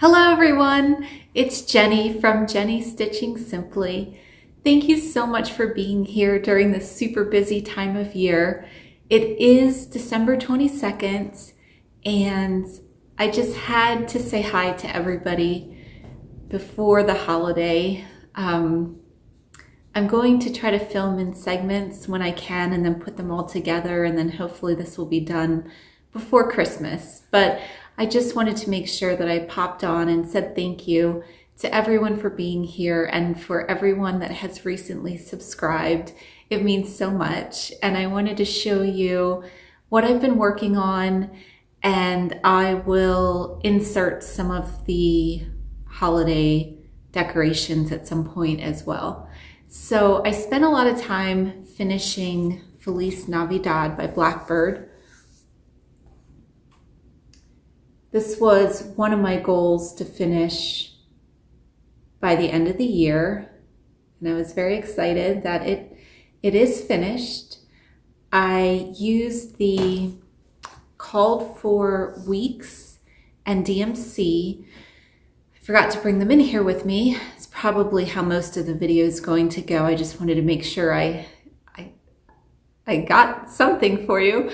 Hello everyone, it's Jenny from Jenny Stitching Simply. Thank you so much for being here during this super busy time of year. It is December 22nd and I just had to say hi to everybody before the holiday. I'm going to try to film in segments when I can and then put them all together, and then hopefully this will be done before Christmas. But I just wanted to make sure that I popped on and said thank you to everyone for being here and for everyone that has recently subscribed. It means so much. And I wanted to show you what I've been working on, and I will insert some of the holiday decorations at some point as well. So I spent a lot of time finishing Feliz Navidad by Blackbird. This was one of my goals to finish by the end of the year, and I was very excited that it is finished. I used the called for weeks and DMC. I forgot to bring them in here with me. It's probably how most of the video is going to go. I just wanted to make sure I got something for you.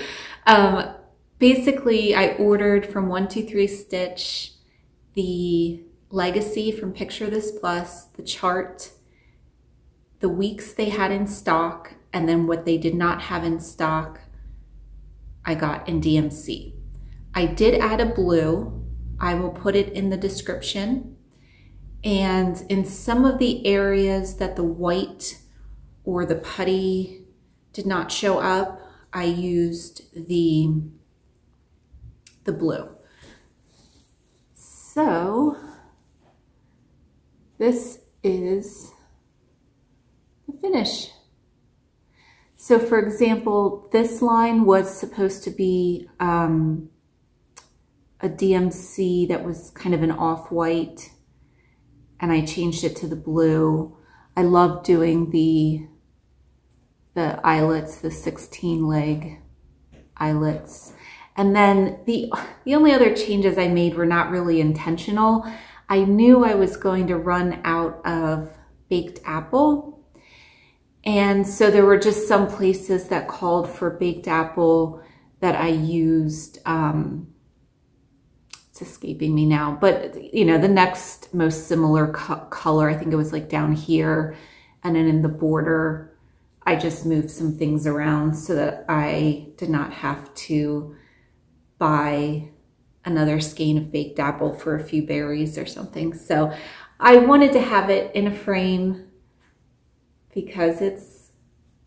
Basically, I ordered from 123 Stitch the Legacy from Picture This Plus, the chart, the weeks they had in stock, and then what they did not have in stock, I got in DMC. I did add a blue. I will put it in the description. And in some of the areas that the white or the putty did not show up, I used the blue. So this is the finish. So for example, this line was supposed to be a DMC that was kind of an off-white, and I changed it to the blue. I love doing the eyelets, the 16 leg eyelets. And then the only other changes I made were not really intentional. I knew I was going to run out of baked apple. And so there were just some places that called for baked apple that I used. It's escaping me now, but you know, the next most similar color, I think it was like down here, and then in the border, I just moved some things around so that I did not have to buy another skein of baked apple for a few berries or something. So I wanted to have it in a frame because it's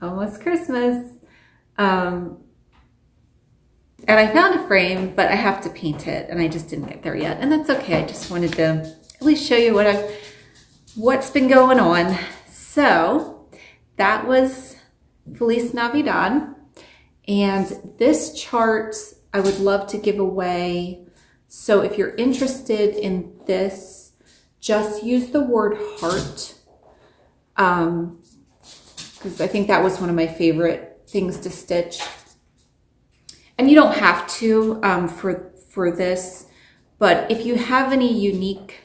almost Christmas. And I found a frame, but I have to paint it, and I just didn't get there yet. And that's okay. I just wanted to at least show you what's been going on. So that was Feliz Navidad. And this chart I would love to give away. So if you're interested in this, just use the word heart. Because I think that was one of my favorite things to stitch. And you don't have to for this, but if you have any unique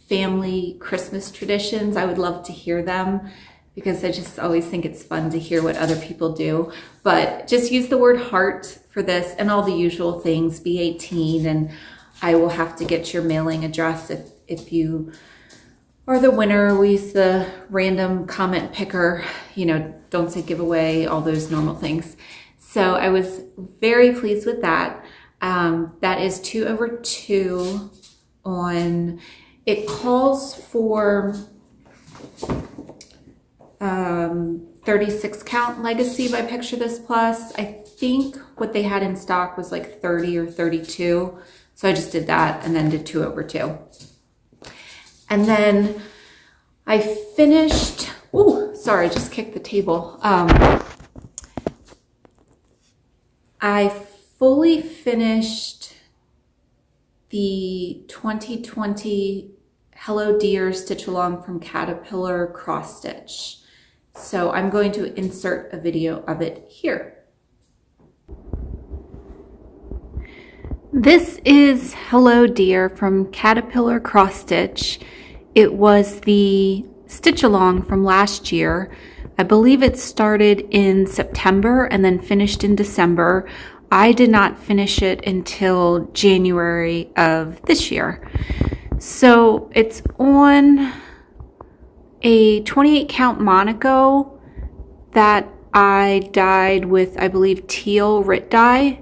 family Christmas traditions, I would love to hear them, because I just always think it's fun to hear what other people do. But just use the word heart for this, and all the usual things, B18, and I will have to get your mailing address if you are the winner. We use the random comment picker, you know, don't say giveaway, all those normal things. So I was very pleased with that. That is 2/2 on, it calls for 36 count Legacy by Picture This Plus. I think what they had in stock was like 30 or 32. So I just did that and then did 2/2. And then I finished, oh, sorry, I just kicked the table. I fully finished the 2020 Hello Dear Stitch Along from Caterpillar cross stitch. So I'm going to insert a video of it here. This is Hello Dear from Caterpillar Cross Stitch. It was the stitch along from last year. I believe it started in September and then finished in December. I did not finish it until January of this year. So it's on a 28 count Monaco that I dyed with, I believe, teal Rit Dye.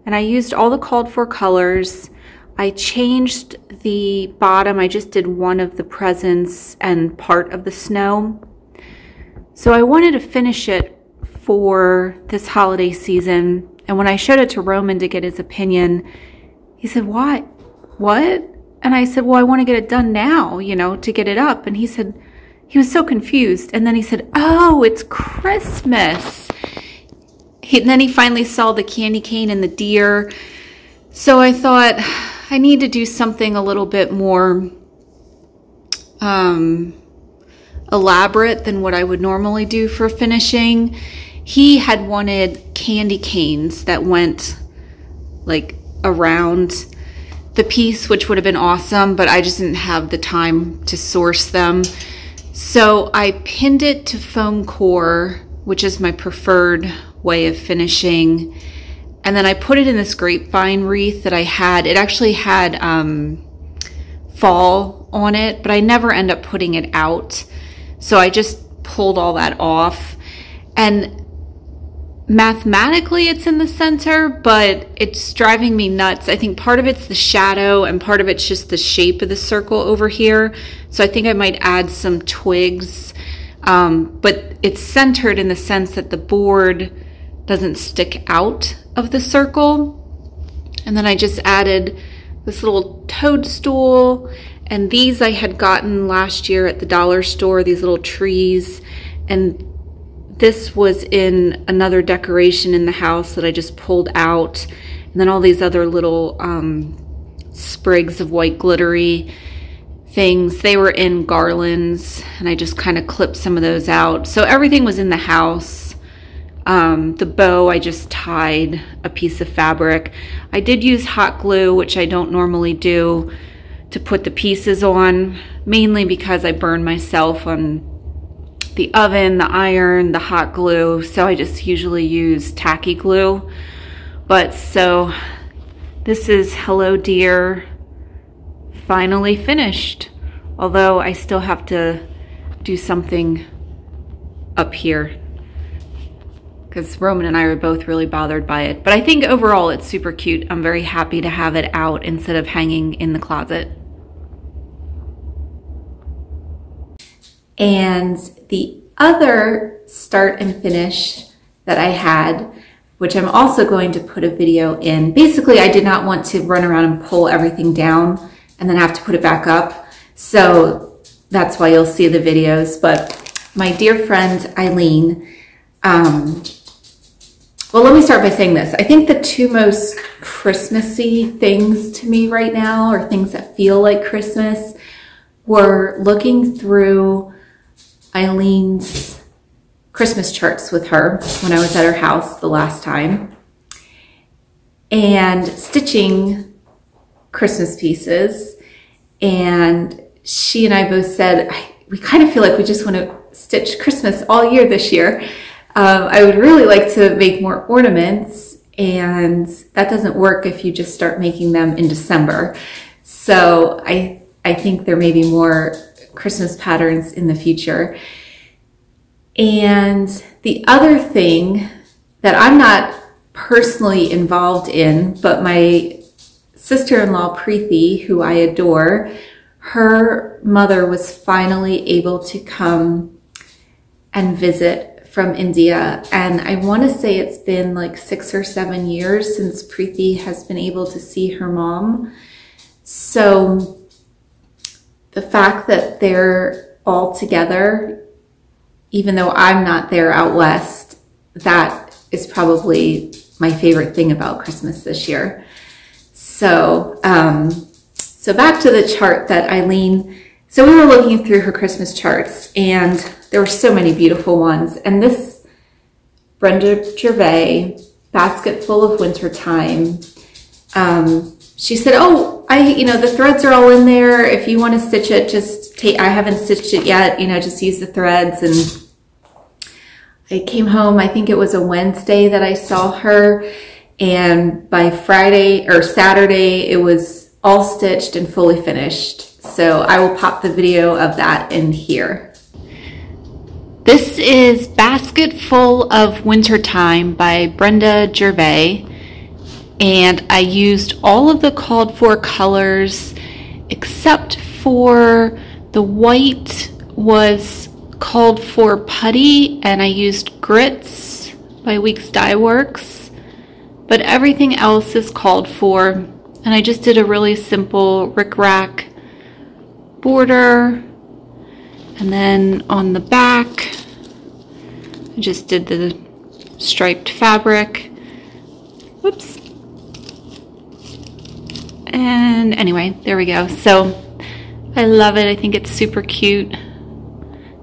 And I used all the called for colors. I changed the bottom. I just did one of the presents and part of the snow. So I wanted to finish it for this holiday season. And when I showed it to Roman to get his opinion, he said, "What? What?" And I said, "Well, I want to get it done now, you know, to get it up." And he said, he was so confused. And then he said, "Oh, it's Christmas." And then he finally saw the candy cane and the deer. So I thought, I need to do something a little bit more elaborate than what I would normally do for finishing. He had wanted candy canes that went like around the piece, which would have been awesome, but I just didn't have the time to source them. So I pinned it to foam core, which is my preferred way of finishing. And then I put it in this grapevine wreath that I had. It actually had fall on it, but I never end up putting it out. So I just pulled all that off. And mathematically it's in the center, but it's driving me nuts. I think part of it's the shadow and part of it's just the shape of the circle over here. So I think I might add some twigs, but it's centered in the sense that the board doesn't stick out of the circle. And then I just added this little toadstool, and these I had gotten last year at the dollar store, these little trees, and this was in another decoration in the house that I just pulled out. And then all these other little sprigs of white glittery things, they were in garlands, and I just kind of clipped some of those out. So everything was in the house. The bow, I just tied a piece of fabric. I did use hot glue, which I don't normally do, to put the pieces on, mainly because I burn myself on the oven, the iron, the hot glue, so I just usually use tacky glue. But so this is Hello Dear finally finished, although I still have to do something up here because Roman and I were both really bothered by it. But I think overall it's super cute. I'm very happy to have it out instead of hanging in the closet. And the other start and finish that I had, which I'm also going to put a video in. Basically, I did not want to run around and pull everything down and then have to put it back up. So that's why you'll see the videos. But my dear friend Eileen, well, let me start by saying this. I think the two most Christmassy things to me right now, or things that feel like Christmas, were looking through Eileen's Christmas charts with her when I was at her house the last time, and stitching Christmas pieces. And she and I both said, we kind of feel like we just want to stitch Christmas all year this year. I would really like to make more ornaments, and that doesn't work if you just start making them in December. So I think there may be more Christmas patterns in the future. And the other thing that I'm not personally involved in, but my sister-in-law Prairie, who I adore, her mother was finally able to come and visit from India. And I want to say it's been like 6 or 7 years since Prairie has been able to see her mom. So the fact that they're all together, even though I'm not there out west, that is probably my favorite thing about Christmas this year. So, so back to the chart that Eileen, so we were looking through her Christmas charts, and there were so many beautiful ones. And this Brenda Gervais, Basketful of Wintertime, she said, oh, the threads are all in there. If you want to stitch it, just take, I haven't stitched it yet, just use the threads. And I came home, I think it was a Wednesday that I saw her. And by Friday or Saturday, it was all stitched and fully finished. So I will pop the video of that in here. This is Basketful of Wintertime by Brenda Gervais. And I used all of the called for colors except for the white was called for putty, and I used Grits by Weeks Dye Works. But everything else is called for, and I just did a really simple rickrack border. And then on the back, I just did the striped fabric. Whoops. And anyway, there we go. So I love it. I think it's super cute.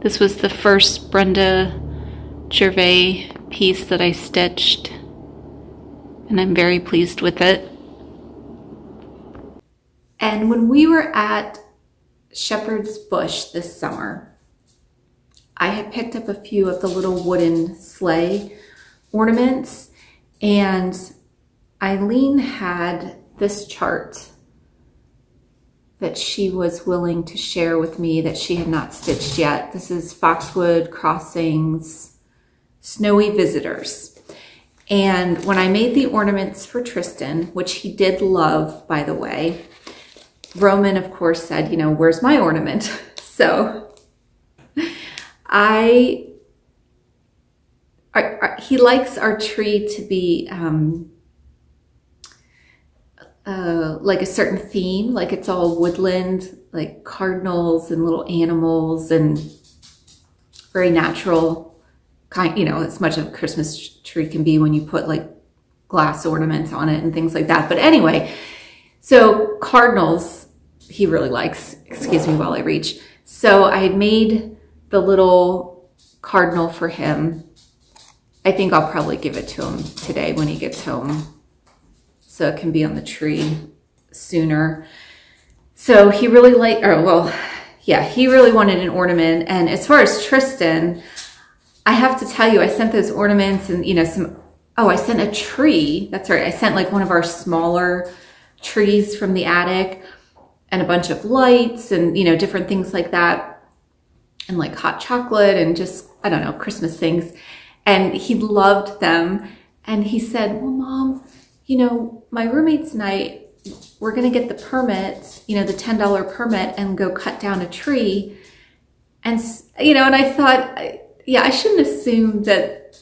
This was the first Brenda Gervais piece that I stitched, and I'm very pleased with it. And when we were at Shepherd's Bush this summer, I had picked up a few of the little wooden sleigh ornaments, and Eileen had this chart that she was willing to share with me that she had not stitched yet. This is Foxwood Crossings Snowy Visitors. And when I made the ornaments for Tristan, which he did love, by the way, Roman, of course, said, where's my ornament? So he likes our tree to be like a certain theme, like it's all woodland, like cardinals and little animals and very natural kind, as much of a Christmas tree can be when you put like glass ornaments on it and things like that. But anyway, so cardinals, he really likes, excuse me while I reach. So I had made the little cardinal for him. I think I'll probably give it to him today when he gets home, so it can be on the tree sooner. So he really he really wanted an ornament. And as far as Tristan, I have to tell you, I sent those ornaments and, I sent a tree. That's right. I sent like one of our smaller trees from the attic and a bunch of lights and, different things like that. And like hot chocolate and just, I don't know, Christmas things. And he loved them. And he said, well, Mom, my roommates and I, we're going to get the permit, the $10 permit and go cut down a tree. And, and I thought, I shouldn't assume that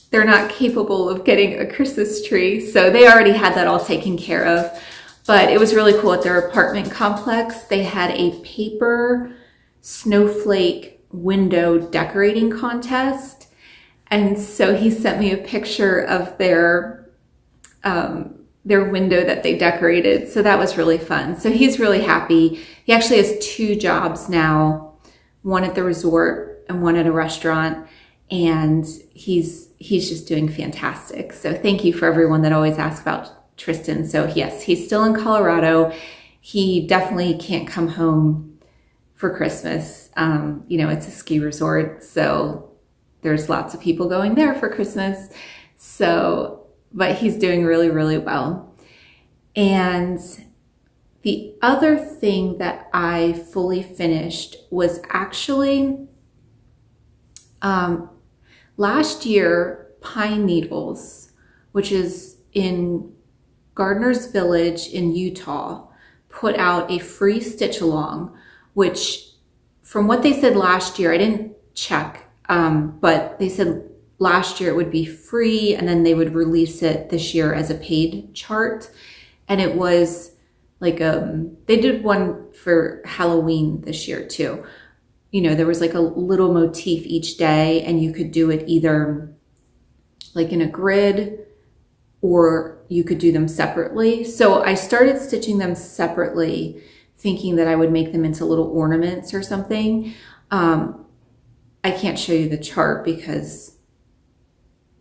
they're not capable of getting a Christmas tree. So they already had that all taken care of. But it was really cool at their apartment complex. They had a paper snowflake window decorating contest. And so he sent me a picture of their window that they decorated. So that was really fun. So he's really happy. He actually has 2 jobs now, one at the resort and one at a restaurant. And he's just doing fantastic. So thank you for everyone that always asks about Tristan. So yes, he's still in Colorado. He definitely can't come home for Christmas. It's a ski resort, so there's lots of people going there for Christmas. So, but he's doing really, really well. And the other thing that I fully finished was actually last year, Pine Needles, which is in Gardener's Village in Utah, put out a free stitch along, which from what they said last year, I didn't check, but they said last year it would be free and then they would release it this year as a paid chart. And it was like, they did one for Halloween this year too. There was like a little motif each day and you could do it either like in a grid or you could do them separately. So I started stitching them separately, thinking that I would make them into little ornaments or something. I can't show you the chart because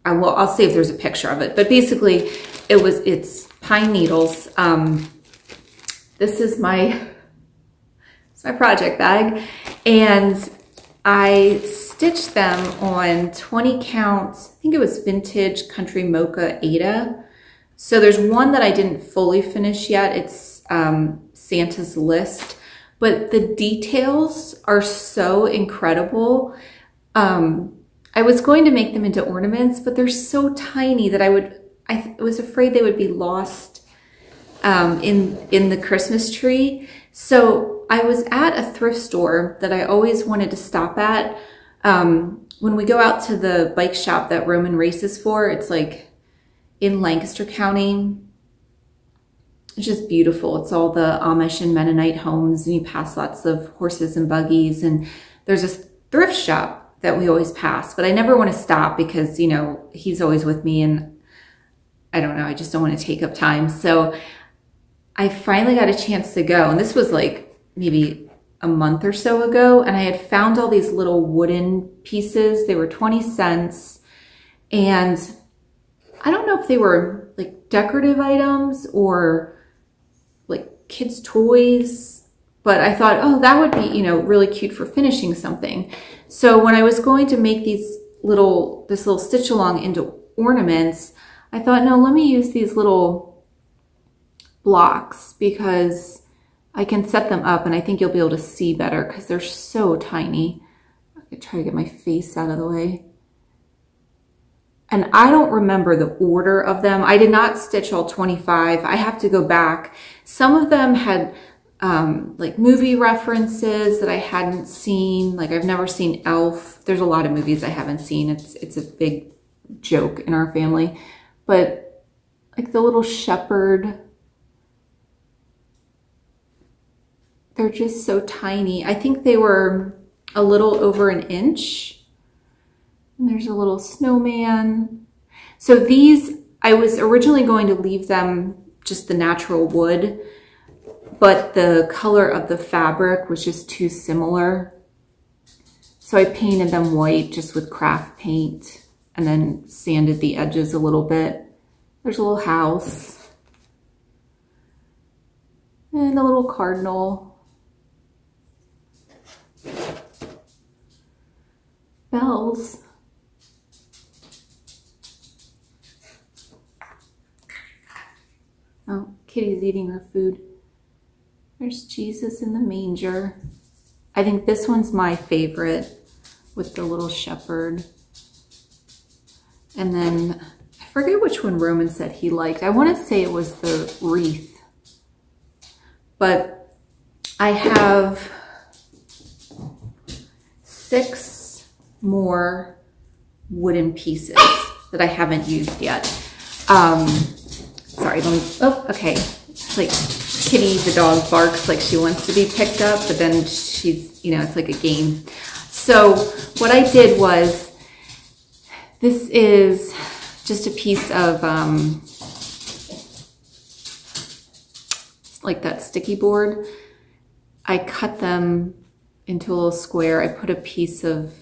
I'll see if there's a picture of it. But basically it's pine needles. This is my project bag, and I stitched them on 20 count, I think it was Vintage Country Mocha Aida. So there's one that I didn't fully finish yet. It's Santa's List, but the details are so incredible. I was going to make them into ornaments, but they're so tiny that I was afraid they would be lost in the Christmas tree. So I was at a thrift store that I always wanted to stop at. When we go out to the bike shop that Roman races for, it's like in Lancaster County. It's just beautiful. It's all the Amish and Mennonite homes, and you pass lots of horses and buggies, and there's a thrift shop that we always pass, but I never want to stop because, you know, he's always with me, and I don't know, I just don't want to take up time. So I finally got a chance to go, and this was like maybe a month or so ago, and I had found all these little wooden pieces. They were 20 cents, and I don't know if they were like decorative items or like kids' toys, but I thought, oh, that would be, you know, really cute for finishing something. So when I was going to make this little stitch along into ornaments, I thought, no, let me use these little blocks because I can set them up and I think you'll be able to see better because they're so tiny. I could try to get my face out of the way. And I don't remember the order of them. I did not stitch all 25. I have to go back. Some of them had like movie references that I hadn't seen. Like I've never seen Elf. There's a lot of movies I haven't seen. It's a big joke in our family. But like the little shepherd, they're just so tiny. I think they were a little over an inch. And there's a little snowman. So these, I was originally going to leave them just the natural wood, but the color of the fabric was just too similar. So I painted them white just with craft paint and then sanded the edges a little bit. There's a little house and a little cardinal. Bells. Oh, Kitty's eating her food. There's Jesus in the manger. I think this one's my favorite with the little shepherd. And then I forget which one Roman said he liked. I want to say it was the wreath. But I have 6 more wooden pieces that I haven't used yet. Sorry, let me, oh, okay. It's like Kitty, the dog, barks like she wants to be picked up, but then she's, you know, it's like a game. So what I did was, this is just a piece of, like that sticky board. I cut them into a little square. I put a piece of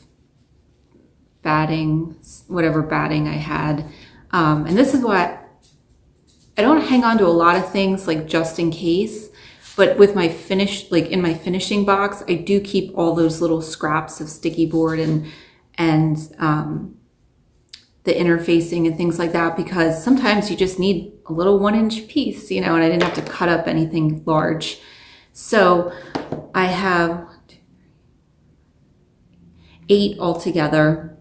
batting, whatever batting I had. And this is what, I don't hang on to a lot of things like just in case, but with my finish, like in my finishing box, I do keep all those little scraps of sticky board and the interfacing and things like that, because sometimes you just need a little 1-inch piece, you know, and I didn't have to cut up anything large. So I have 8 altogether,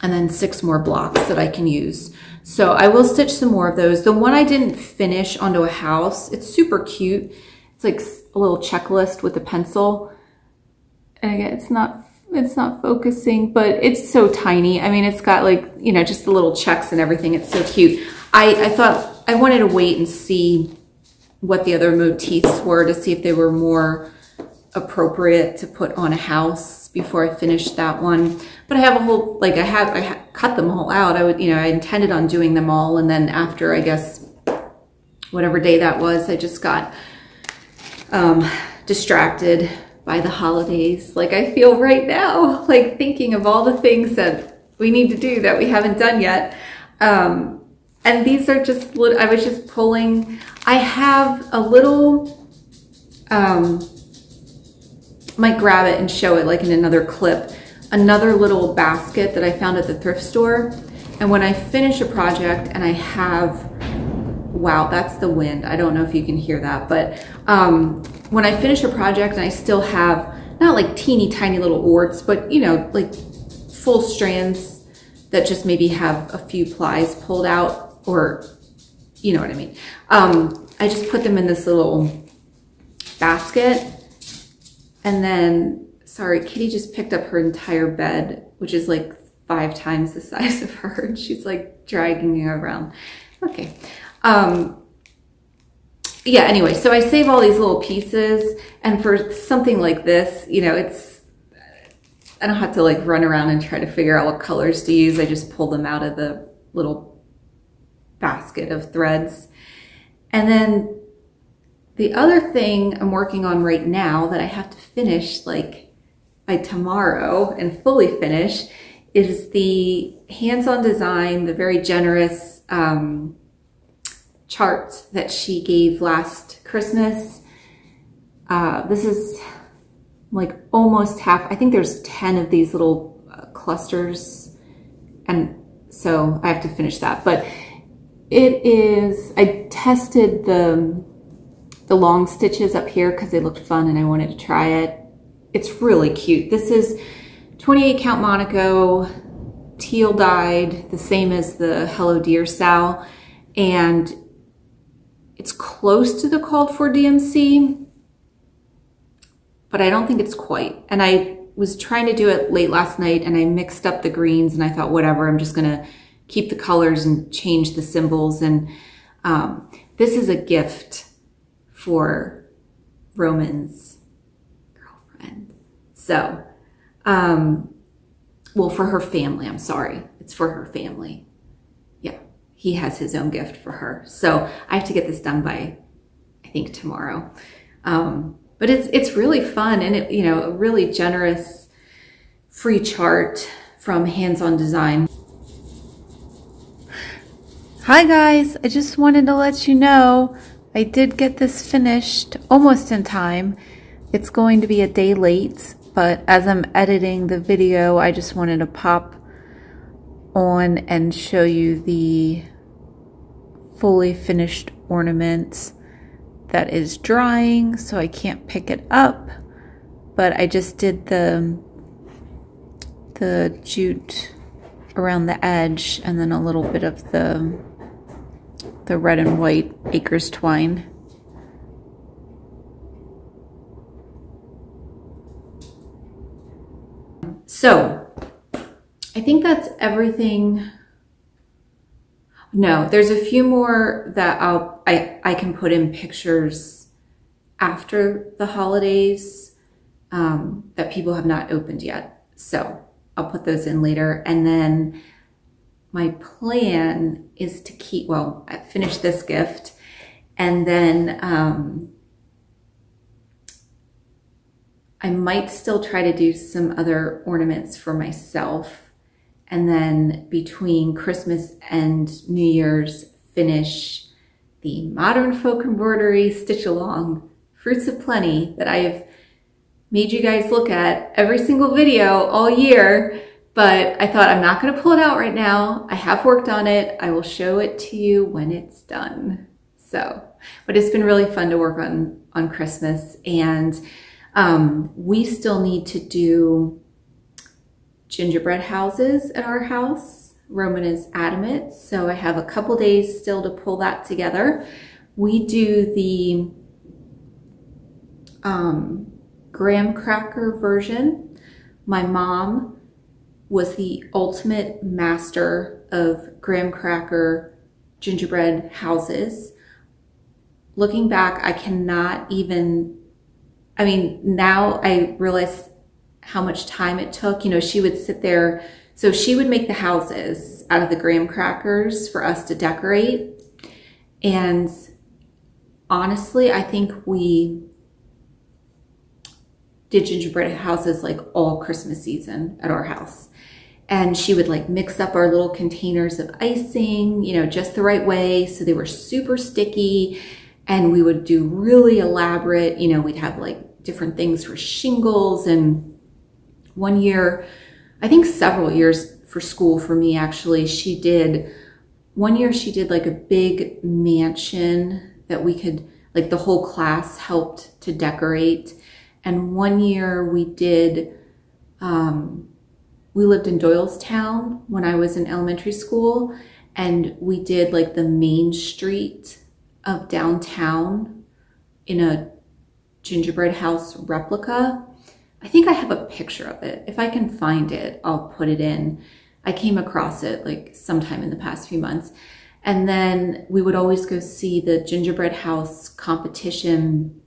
and then 6 more blocks that I can use. So I will stitch some more of those. The one I didn't finish onto a house, it's super cute. It's like a little checklist with a pencil. And again, it's not focusing, but it's so tiny. I mean, it's got like, you know, just the little checks and everything. It's so cute. I thought I wanted to wait and see what the other motifs were to see if they were more appropriate to put on a house before I finished that one. But I have a whole, like I cut them all out. I intended on doing them all. And then after, I guess, whatever day that was, I just got distracted by the holidays. Like I feel right now, like thinking of all the things that we need to do that we haven't done yet. And And these are just little, I was just pulling. I have a little, might grab it and show it like in another clip, another little basket that I found at the thrift store. And when I finish a project and I have, wow, that's the wind. I don't know if you can hear that, but when I finish a project and I still have, not like teeny tiny little orts, but you know, like full strands that just maybe have a few plies pulled out, or you know what I mean. I just put them in this little basket. And then, sorry, Kitty just picked up her entire bed, which is like 5 times the size of her. And she's like dragging it around. Okay. Yeah, anyway, so I save all these little pieces, and for something like this, you know, I don't have to like run around and try to figure out what colors to use. I just pull them out of the little basket of threads. And then the other thing I'm working on right now that I have to finish like by tomorrow and fully finish is the hands-on design, the very generous chart that she gave last Christmas. This is like almost half, I think there's 10 of these little clusters, and so I have to finish that. But it is, I tested the long stitches up here because they looked fun and I wanted to try it. It's really cute. This is 28 count Monaco, teal dyed, the same as the Hello Dear Sal, and it's close to the called for DMC, but I don't think it's quite. And I was trying to do it late last night and I mixed up the greens, and I thought, whatever, I'm just gonna keep the colors and change the symbols. And this is a gift for Roman's girlfriend. So, well, for her family, I'm sorry. It's for her family. Yeah, he has his own gift for her. So I have to get this done by, I think, tomorrow. But it's really fun, and it, you know, a really generous free chart from Hands-On Design. Hi guys, I just wanted to let you know I did get this finished almost in time. It's going to be a day late, but as I'm editing the video, I just wanted to pop on and show you the fully finished ornament that is drying, so I can't pick it up, but I just did the jute around the edge and then a little bit of the red and white acres twine. So I think that's everything. No, there's a few more that I can put in pictures after the holidays that people have not opened yet. So I'll put those in later. And then my plan is to keep, well, I finished this gift, and then I might still try to do some other ornaments for myself. And then between Christmas and New Year's, finish the Modern Folk Embroidery Stitch Along Fruits of Plenty that I've made you guys look at every single video all year. But I thought, I'm not going to pull it out right now. I have worked on it. I will show it to you when it's done. So, but it's been really fun to work on Christmas. And we still need to do gingerbread houses at our house. Roman is adamant, so I have a couple days still to pull that together. We do the graham cracker version. My mom was the ultimate master of graham cracker gingerbread houses. Looking back, I cannot even, I mean, now I realize how much time it took. You know, she would sit there, so she would make the houses out of the graham crackers for us to decorate. And honestly, I think we did gingerbread houses like all Christmas season at our house. And she would like mix up our little containers of icing, you know, just the right way. So they were super sticky, and we would do really elaborate, you know, we'd have like different things for shingles. And one year, I think several years for school for me, actually, one year she did like a big mansion that we could, like the whole class helped to decorate. And one year we did, we lived in Doylestown when I was in elementary school, and we did like the main street of downtown in a gingerbread house replica. I think I have a picture of it. If I can find it, I'll put it in. I came across it like sometime in the past few months. And then we would always go see the gingerbread house competition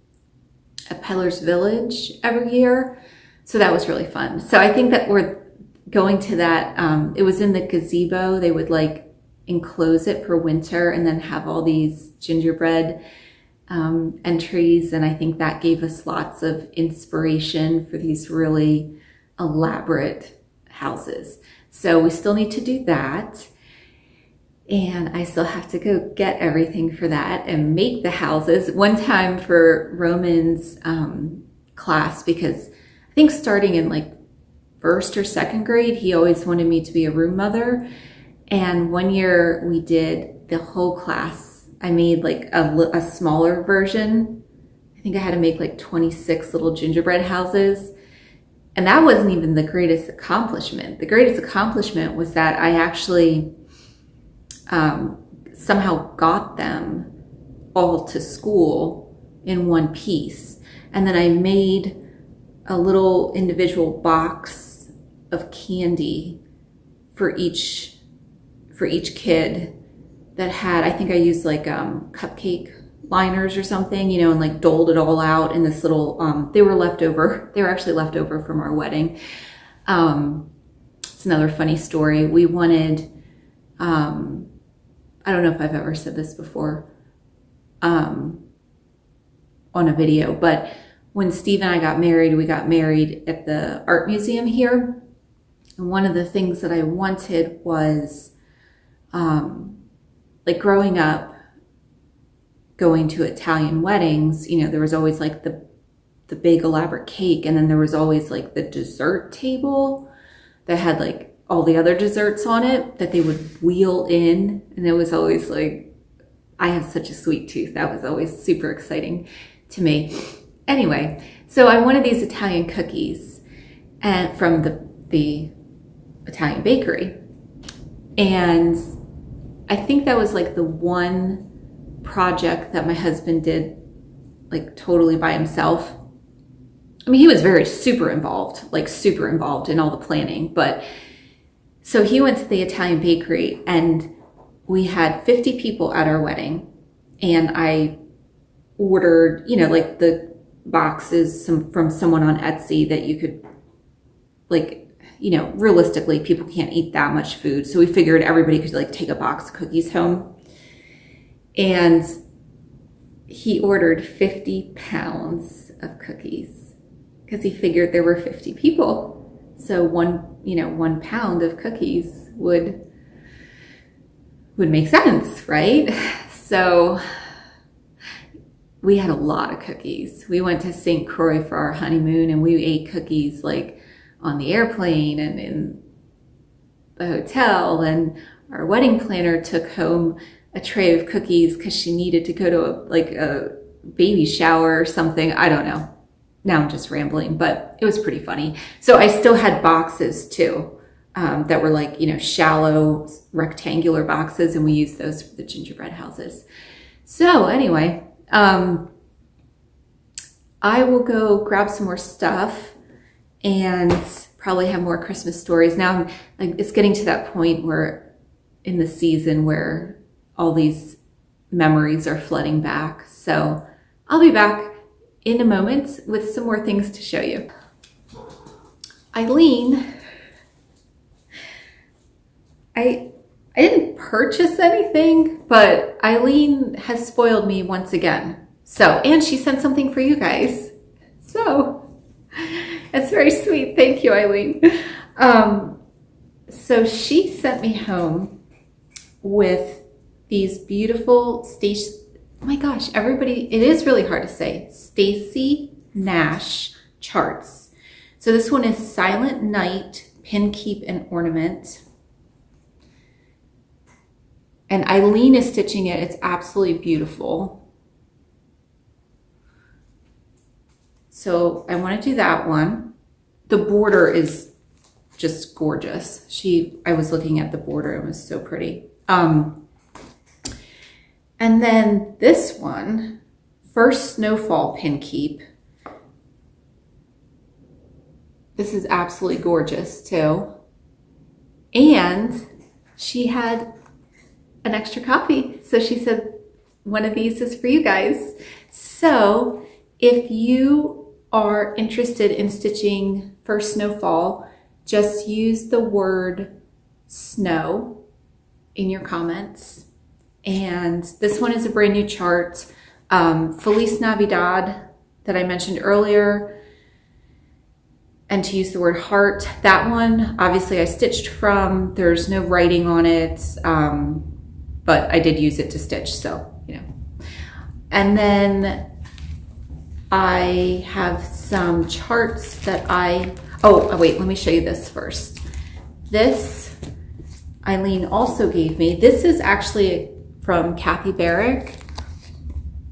at Peddler's Village every year. So that was really fun. So I think that we're going to that. It was in the gazebo. They would like enclose it for winter and then have all these gingerbread entries. And I think that gave us lots of inspiration for these really elaborate houses. So we still need to do that. And I still have to go get everything for that and make the houses. One time for Roman's class, because I think starting in like first or second grade, he always wanted me to be a room mother. And one year we did the whole class. I made like a smaller version. I think I had to make like 26 little gingerbread houses. And that wasn't even the greatest accomplishment. The greatest accomplishment was that I actually somehow got them all to school in one piece. And then I made a little individual box of candy for each kid that had, I think I used like cupcake liners or something, you know, and like doled it all out in this little, they were leftover. They were actually left over from our wedding. It's another funny story. We wanted, I don't know if I've ever said this before on a video, but when Steve and I got married, we got married at the art museum here. And one of the things that I wanted was, like growing up, going to Italian weddings, you know, there was always like the big elaborate cake, and then there was always like the dessert table that had like all the other desserts on it that they would wheel in. And it was always like, I have such a sweet tooth. That was always super exciting to me. Anyway, so I wanted these Italian cookies and from the Italian bakery. And I think that was like the one project that my husband did like totally by himself. I mean, he was super involved in all the planning, but so he went to the Italian bakery, and we had 50 people at our wedding, and I ordered, you know, like the boxes from someone on Etsy that you could, like, you know, realistically people can't eat that much food, so we figured everybody could like take a box of cookies home. And he ordered 50 pounds of cookies because he figured there were 50 people. So 1 pound of cookies would make sense, right? So we had a lot of cookies. We went to St. Croix for our honeymoon, and we ate cookies like on the airplane and in the hotel. And our wedding planner took home a tray of cookies because she needed to go to a baby shower or something. I don't know. Now I'm just rambling, but it was pretty funny. So I still had boxes too, that were like, you know, shallow rectangular boxes, and we used those for the gingerbread houses. So anyway, I will go grab some more stuff and probably have more Christmas stories. Now it's getting to that point where in the season where all these memories are flooding back. So I'll be back in a moment with some more things to show you. Eileen, I didn't purchase anything, but Eileen has spoiled me once again. So, and she sent something for you guys. So, it's very sweet. Thank you, Eileen. So she sent me home with these beautiful oh my gosh, everybody, it is really hard to say, Stacy Nash charts. So this one is Silent Night, Pin Keep and Ornament. And Eileen is stitching it. It's absolutely beautiful. So I want to do that one. The border is just gorgeous. I was looking at the border, it was so pretty. And then this one, First Snowfall Pin Keep. This is absolutely gorgeous too. And she had an extra copy. So she said, one of these is for you guys. So if you are interested in stitching First Snowfall, just use the word snow in your comments. And this one is a brand new chart. Feliz Navidad that I mentioned earlier. And to use the word heart, that one, obviously I stitched from, there's no writing on it, but I did use it to stitch, so, you know. And then I have some charts that oh wait, let me show you this first. This Eileen also gave me. This is actually from Kathy Barrick,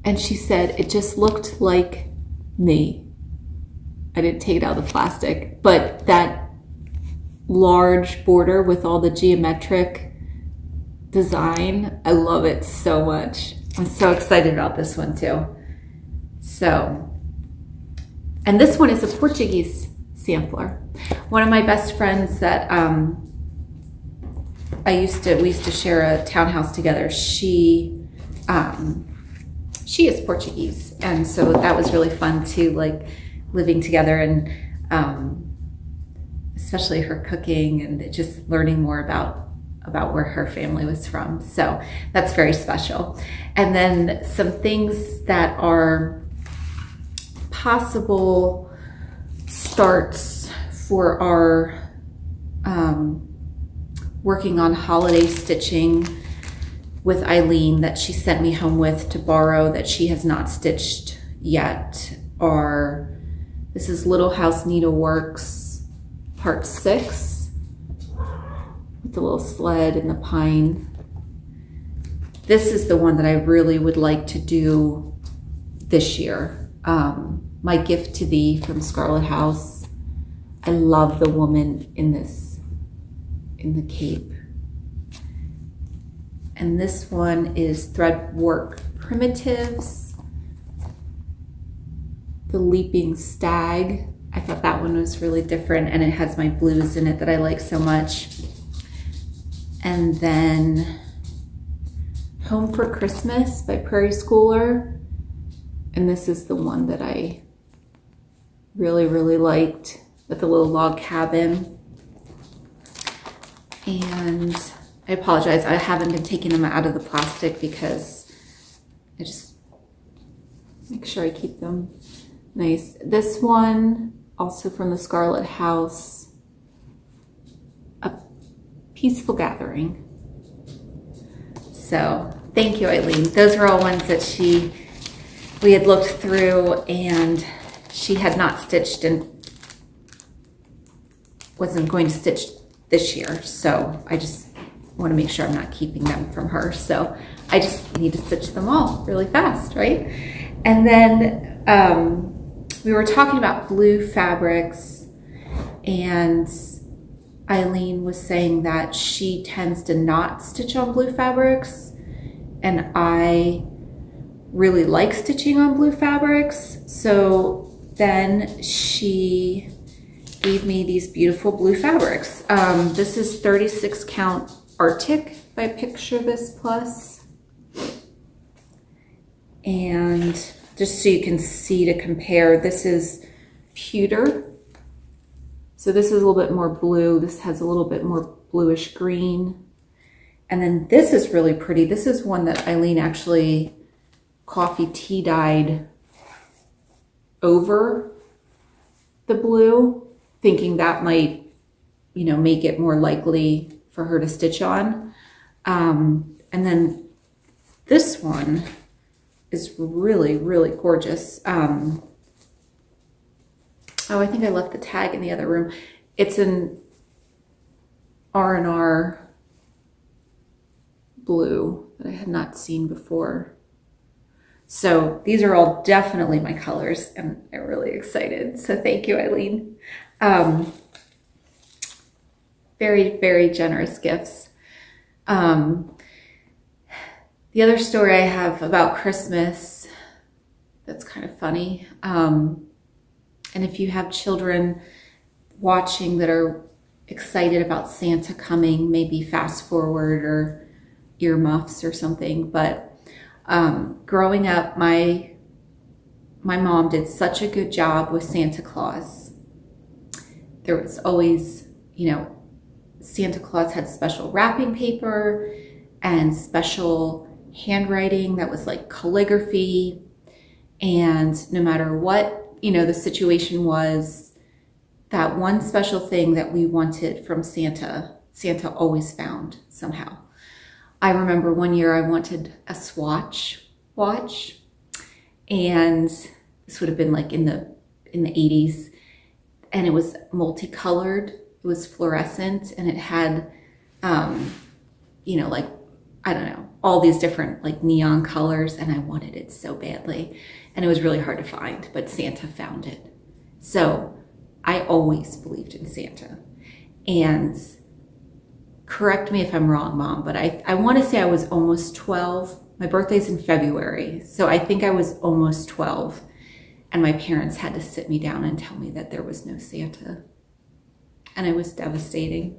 and she said it just looked like me. I didn't take it out of the plastic, but that large border with all the geometric design, I love it so much. I'm so excited about this one too. So, and this one is a Portuguese sampler. One of my best friends that we used to share a townhouse together. She is Portuguese, and so that was really fun too, like living together, and especially her cooking and just learning more about where her family was from. So that's very special. And then some things that are possible starts for our working on holiday stitching with Eileen that she sent me home with to borrow that she has not stitched yet are, this is Little House Needleworks part 6 with the little sled and the pine. This is the one that I really would like to do this year. My Gift to Thee from Scarlet House. I love the woman in the cape. And this one is Threadwork Primitives. The Leaping Stag. I thought that one was really different, and it has my blues in it that I like so much. And then Home for Christmas by Prairie Schooler. And this is the one that I really, really liked with the little log cabin. And I apologize, I haven't been taking them out of the plastic because I just make sure I keep them nice. This one, also from the Scarlet House, A Peaceful Gathering. So thank you, Eileen. Those were all ones that we had looked through and she had not stitched and wasn't going to stitch this year. So I just want to make sure I'm not keeping them from her. So I just need to stitch them all really fast, right? And then we were talking about blue fabrics, and Eileen was saying that she tends to not stitch on blue fabrics, and I really like stitching on blue fabrics. So then she gave me these beautiful blue fabrics. This is 36 count Arctic by Picture This Plus. And just so you can see to compare, this is pewter. So this is a little bit more blue. This has a little bit more bluish green. And then this is really pretty. This is one that Eileen actually coffee tea dyed over the blue, thinking that might you know, make it more likely for her to stitch on. And then this one is really, really gorgeous. Oh, I think I left the tag in the other room. It's an R&R blue that I had not seen before. So these are all definitely my colors, and I'm really excited. So thank you, Eileen. Very, very generous gifts. The other story I have about Christmas that's kind of funny. And if you have children watching that are excited about Santa coming, maybe fast forward or earmuffs or something. But growing up, my mom did such a good job with Santa Claus. There was always, you know, Santa Claus had special wrapping paper and special handwriting that was like calligraphy. And no matter what, you know, the situation was, that one special thing that we wanted from Santa, Santa always found somehow. I remember one year I wanted a Swatch watch, and this would have been like in the 80s, and it was multicolored. It was fluorescent, and it had, you know, like, I don't know, all these different like neon colors, and I wanted it so badly, and it was really hard to find, but Santa found it. So I always believed in Santa. And correct me if I'm wrong, Mom, but I want to say I was almost 12. My birthday's in February, so I think I was almost 12, and my parents had to sit me down and tell me that there was no Santa. And it was devastating.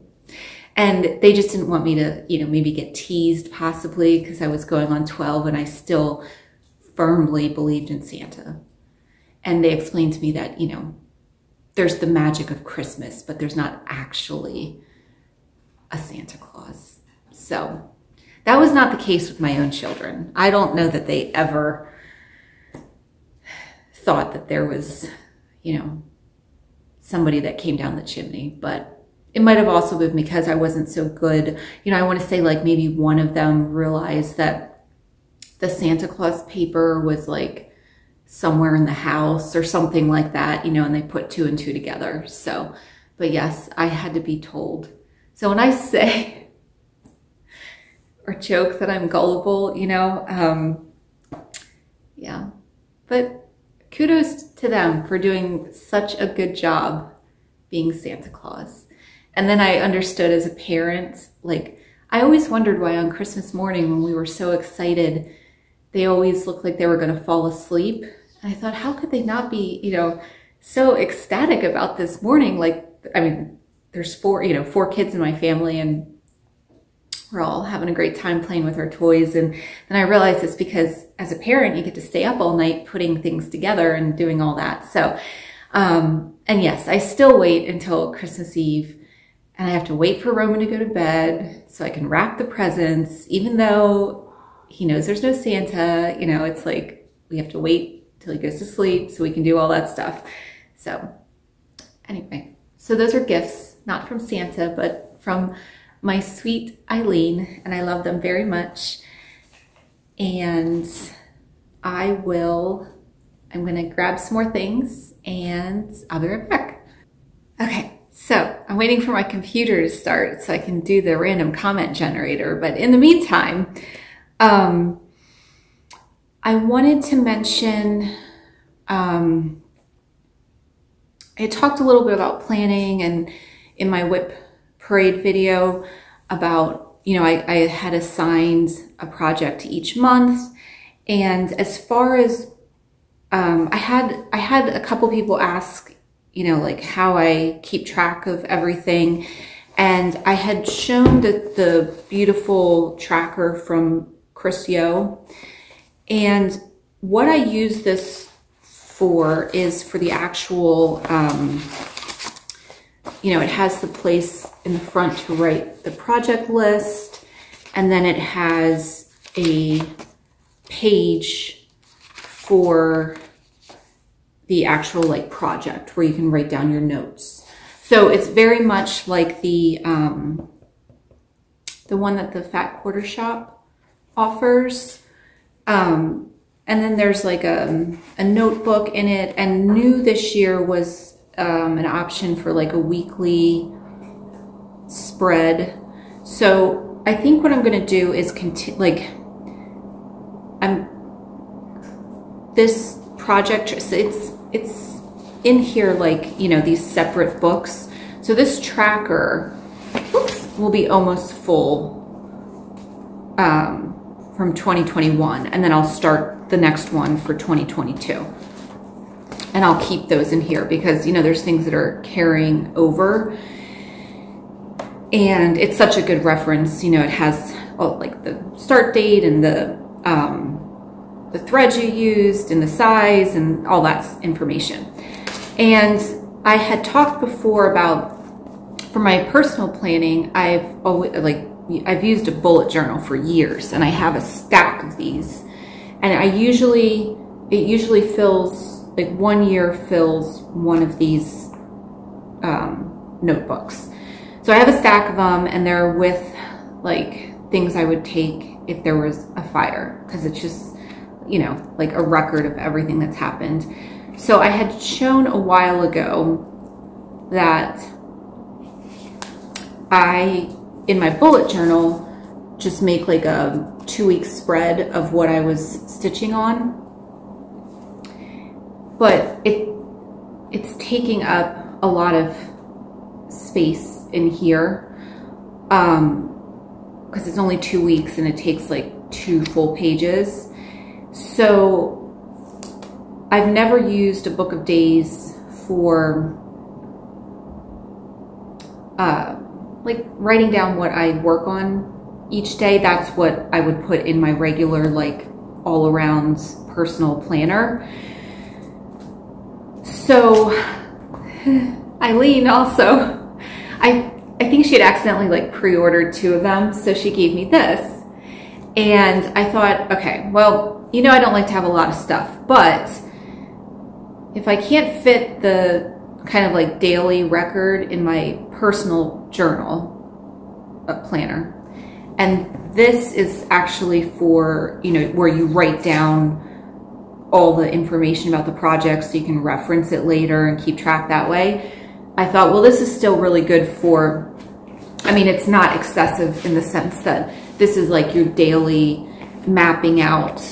And they just didn't want me to, you know, maybe get teased possibly because I was going on 12 and I still firmly believed in Santa. And they explained to me that, you know, there's the magic of Christmas, but there's not actually a Santa Claus. So that was not the case with my own children. I don't know that they ever thought that there was, you know, somebody that came down the chimney, but it might have also been because I wasn't so good. You know, I want to say like maybe one of them realized that the Santa Claus paper was like somewhere in the house or something like that, you know, and they put two and two together. So, but yes, I had to be told. So when I say or joke that I'm gullible, you know, yeah, but kudos to them for doing such a good job being Santa Claus. And then I understood as a parent, like, I always wondered why on Christmas morning when we were so excited, they always looked like they were going to fall asleep. And I thought, how could they not be, you know, so ecstatic about this morning? Like, I mean, there's four kids in my family, and we're all having a great time playing with our toys. And then I realized it's because as a parent, you get to stay up all night putting things together and doing all that. So, and yes, I still wait until Christmas Eve, and I have to wait for Roman to go to bed so I can wrap the presents, even though he knows there's no Santa. You know, it's like we have to wait till he goes to sleep so we can do all that stuff. So anyway, so those are gifts, not from Santa, but from my sweet Eileen, and I love them very much. And I'm gonna grab some more things and I'll be right back. Okay, so I'm waiting for my computer to start so I can do the random comment generator. But in the meantime, I wanted to mention, I talked a little bit about planning, and in my whip parade video about, you know, I had assigned a project each month. And as far as, I had a couple people ask, you know, like how I keep track of everything. And I had shown the beautiful tracker from Chris Yo. And what I use this for is for the actual, you know, it has the place in the front to write the project list. And then it has a page for the actual like project where you can write down your notes. So it's very much like the one that the Fat Quarter Shop offers. And then there's like a notebook in it, and new this year was an option for like a weekly spread. So I think what I'm gonna do is this project, it's in here like, you know, these separate books. So this tracker will be almost full from 2021, and then I'll start the next one for 2022. And I'll keep those in here because, you know, there's things that are carrying over. And it's such a good reference. You know, it has like the start date and the threads you used and the size and all that information. And I had talked before about, for my personal planning, I've used a bullet journal for years, and I have a stack of these. And it usually fills, like 1 year fills one of these notebooks. So I have a stack of them, and they're with like things I would take if there was a fire, because it's just, you know, like a record of everything that's happened. So I had shown a while ago that in my bullet journal, just make like a 2-week spread of what I was stitching on. But it's taking up a lot of space in here because it's only 2 weeks and it takes like 2 full pages. So I've never used a book of days for like writing down what I work on each day. That's what I would put in my regular, like, all around personal planner. So Eileen also, I think she had accidentally like pre-ordered 2 of them, so she gave me this. And I thought, okay, well, you know, I don't like to have a lot of stuff, but if I can't fit the kind of like daily record in my personal journal, a planner, and this is actually for, you know, where you write down all the information about the project so you can reference it later and keep track that way. I thought, well, this is still really good for, I mean, it's not excessive in the sense that this is like your daily mapping out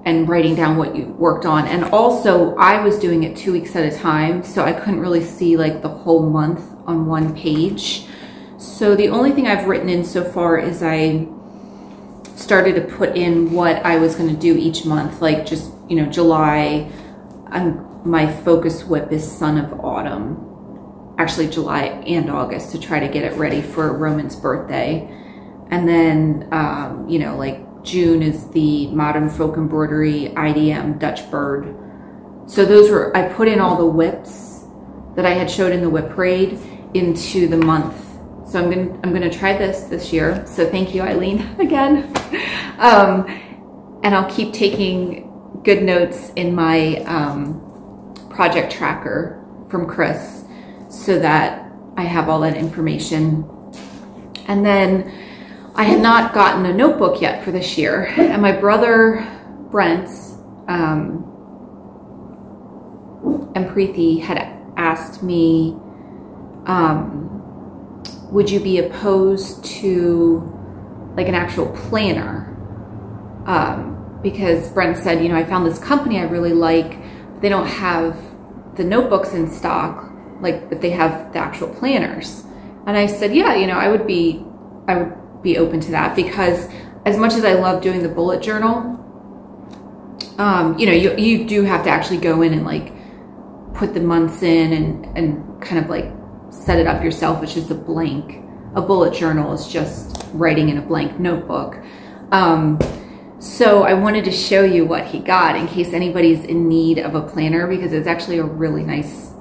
and writing down what you worked on. And also I was doing it 2 weeks at a time, so I couldn't really see like the whole month on one page. So the only thing I've written in so far is I started to put in what I was going to do each month, like just, you know, July, my focus whip is Son of Autumn, actually July and August, to try to get it ready for Roman's birthday. And then, you know, like June is the Modern Folk Embroidery IDM Dutch Bird. So those were, I put in all the whips that I had showed in the whip parade into the month. So I'm gonna try this year. So thank you, Eileen, again. And I'll keep taking good notes in my project tracker from Chris so that I have all that information. And then I had not gotten a notebook yet for this year. And my brother, Brent, and Preeti had asked me, would you be opposed to like an actual planner? Because Brent said, you know, I found this company I really like. They don't have the notebooks in stock, like, but they have the actual planners. And I said, yeah, you know, I would be open to that, because as much as I love doing the bullet journal, you know, you do have to actually go in and like put the months in and kind of like set it up yourself, which is a blank. A bullet journal is just writing in a blank notebook. So I wanted to show you what he got in case anybody's in need of a planner, because it's actually a really nice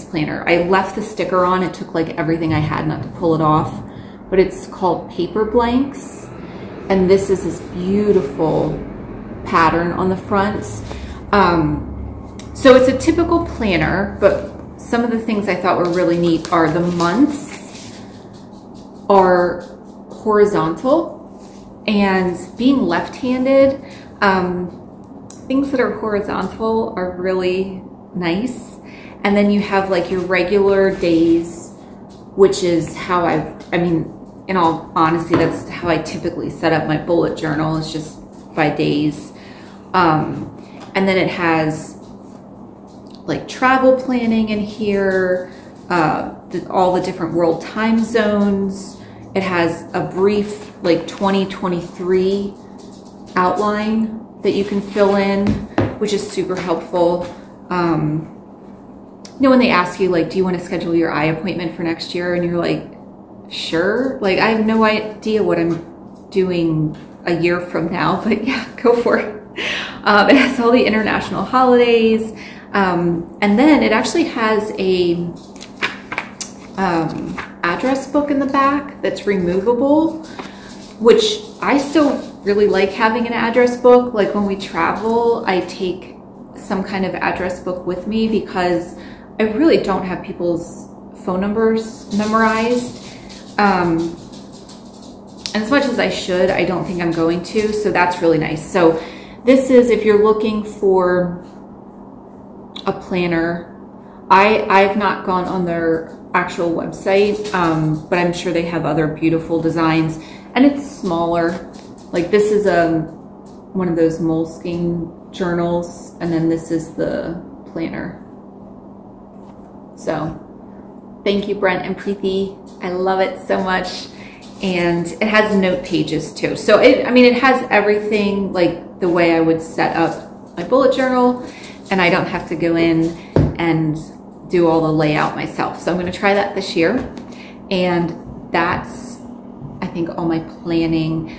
planner. I left the sticker on. It took like everything I had not to pull it off, but it's called Paper Blanks. And this is this beautiful pattern on the front. So it's a typical planner, but some of the things I thought were really neat are the months are horizontal, and being left-handed, things that are horizontal are really nice. And then you have like your regular days, which is how I mean, in all honesty, that's how I typically set up my bullet journal, is just by days. And then it has like travel planning in here, all the different world time zones. It has a brief like 2023 outline that you can fill in, which is super helpful. You know, when they ask you like, do you want to schedule your eye appointment for next year? And you're like, sure. Like, I have no idea what I'm doing a year from now, but yeah, go for it. It has all the international holidays. And then it actually has a address book in the back that's removable, which I still really like having an address book. Like when we travel, I take some kind of address book with me because I really don't have people's phone numbers memorized. And as much as I should, I don't think I'm going to, so that's really nice. So this is, if you're looking for a planner, I've not gone on their actual website, but I'm sure they have other beautiful designs, and it's smaller. Like this is one of those Moleskine journals, and then this is the planner. So thank you, Brent and Preeti. I love it so much. And it has note pages too. So I mean, it has everything like the way I would set up my bullet journal, and I don't have to go in and do all the layout myself. So I'm going to try that this year. And that's, I think, all my planning.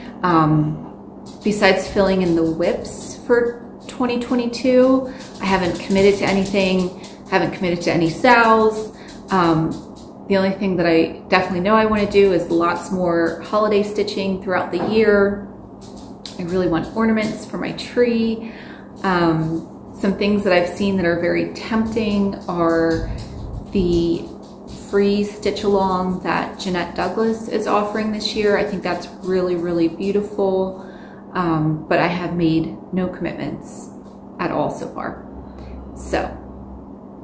Besides filling in the whips for 2022, I haven't committed to anything, haven't committed to any sales. The only thing that I definitely know I want to do is lots more holiday stitching throughout the year. I really want ornaments for my tree. Some things that I've seen that are very tempting are the free stitch along that Jeanette Douglas is offering this year. I think that's really, really beautiful. But I have made no commitments at all so far. So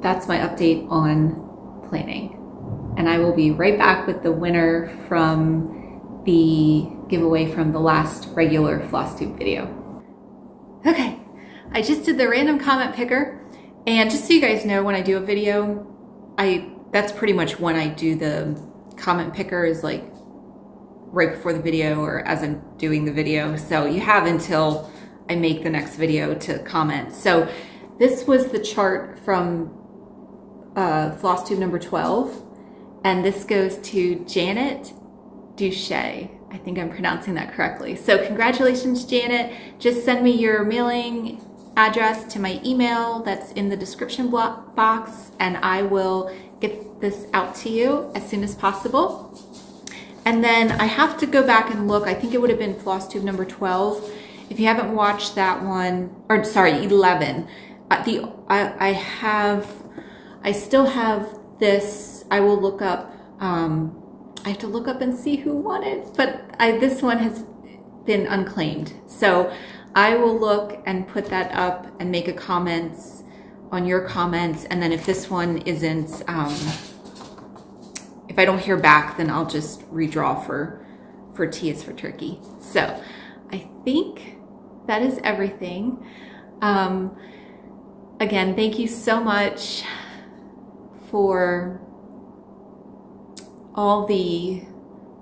that's my update on planning. And I will be right back with the winner from the giveaway from the last regular Flosstube video. Okay, I just did the random comment picker, and just so you guys know, when I do a video, that's pretty much when I do the comment picker, is like right before the video or as I'm doing the video. So you have until I make the next video to comment. So this was the chart from Flosstube number 12. And this goes to Janet Duche. I think I'm pronouncing that correctly. So congratulations, Janet. Just send me your mailing address to my email that's in the description box, and I will get this out to you as soon as possible. And then I have to go back and look. I think it would have been Flosstube number 12. If you haven't watched that one, or sorry, 11. I still have this. I will look up, I have to look up and see who won it, but this one has been unclaimed. So I will look and put that up and make a comment on your comments. And then if this one isn't, if I don't hear back, then I'll just redraw for T is for Turkey. So I think that is everything. Again, thank you so much for all the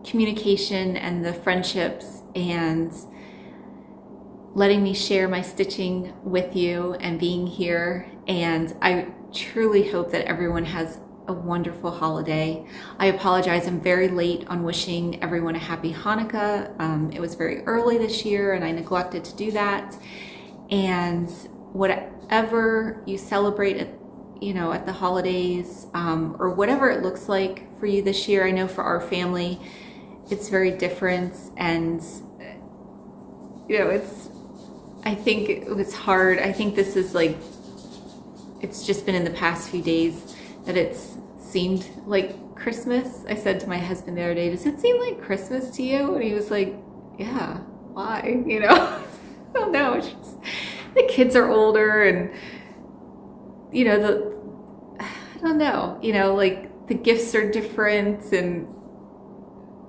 communication and the friendships and letting me share my stitching with you and being here. And I truly hope that everyone has a wonderful holiday. I apologize, I'm very late on wishing everyone a happy Hanukkah. It was very early this year and I neglected to do that. And whatever you celebrate at the holidays, or whatever it looks like for you this year. I know for our family, it's very different, and I think it's hard. I think this is like, it's just been in the past few days that it's seemed like Christmas. I said to my husband the other day, does it seem like Christmas to you? And he was like, yeah, why? You know, I don't know. It's just, the kids are older and, you know, I don't know, you know, like the gifts are different and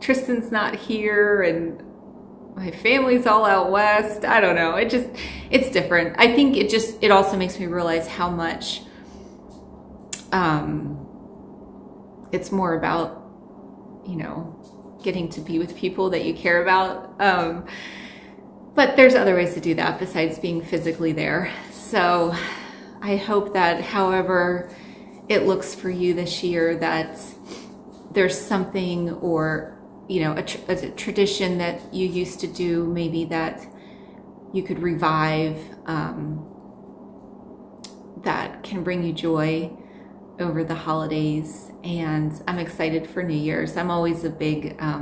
Tristan's not here and my family's all out west. I don't know. It's different. I think it also makes me realize how much it's more about, you know, getting to be with people that you care about. But there's other ways to do that besides being physically there. So I hope that however it looks for you this year, that there's something, or you know, a tradition that you used to do, maybe that you could revive, that can bring you joy over the holidays. And I'm excited for New Year's. I'm always a big, I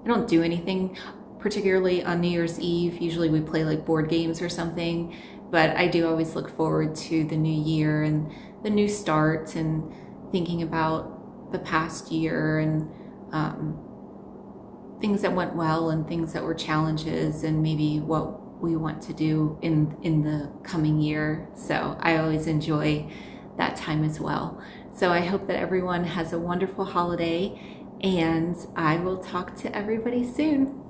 don't do anything particularly on New Year's Eve. Usually we play like board games or something, but I do always look forward to the new year and the new start and thinking about the past year and things that went well and things that were challenges and maybe what we want to do in the coming year. So I always enjoy that time as well. So I hope that everyone has a wonderful holiday, and I will talk to everybody soon.